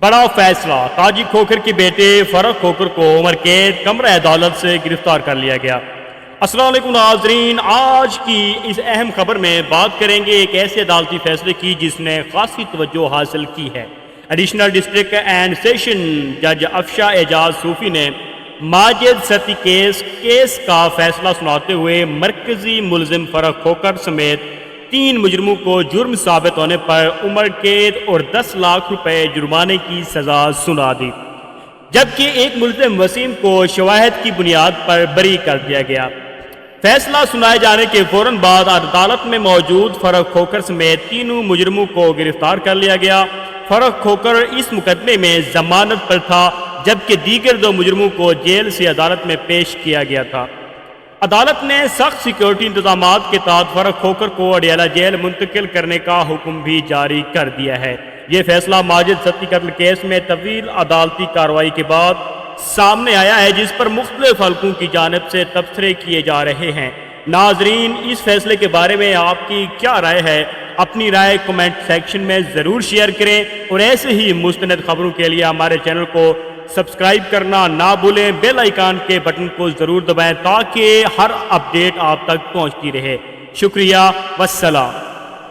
بڑا فیصلہ، قاضی کھوکھر کے بیٹے فرخ کھوکھر کو عمر قید کمرہ عدالت سے گرفتار کر لیا گیا۔ السلام علیکم ناظرین، آج کی اس اہم خبر میں بات کریں گے ایک ایسے عدالتی فیصلے کی جس نے خاصی توجہ حاصل کی ہے۔ ایڈیشنل ڈسٹرکٹ اینڈ سیشن جج افشا اعجاز صوفی نے ماجد ستی کیس کا فیصلہ سناتے ہوئے مرکزی ملزم فرخ کھوکھر سمیت 3 مجرموں کو جرم ثابت ہونے پر عمر قید اور 10 لاکھ روپے جرمانے کی سزا سنا دی، جبکہ ایک ملزم وسیم کو شواہد کی بنیاد پر بری کر دیا گیا۔ فیصلہ سنائے جانے کے فوراً بعد عدالت میں موجود فرخ کھوکھر سمیت 3 مجرموں کو گرفتار کر لیا گیا۔ فرخ کھوکھر اس مقدمے میں ضمانت پر تھا، جبکہ دیگر 2 مجرموں کو جیل سے عدالت میں پیش کیا گیا تھا۔ عدالت نے سخت سیکیورٹی انتظامات کے تحت فرخ کھوکھر کو اڈیالہ جیل منتقل کرنے کا حکم بھی جاری کر دیا ہے۔ یہ فیصلہ ماجد ستی قتل کیس میں طویل عدالتی کارروائی کے بعد سامنے آیا ہے، جس پر مختلف حلقوں کی جانب سے تبصرے کیے جا رہے ہیں۔ ناظرین، اس فیصلے کے بارے میں آپ کی کیا رائے ہے؟ اپنی رائے کمنٹ سیکشن میں ضرور شیئر کریں، اور ایسے ہی مستند خبروں کے لیے ہمارے چینل کو سبسکرائب کرنا نہ بھولیں۔ بیل آئیکن کے بٹن کو ضرور دبائیں تاکہ ہر اپڈیٹ آپ تک پہنچتی رہے۔ شکریہ، والسلام۔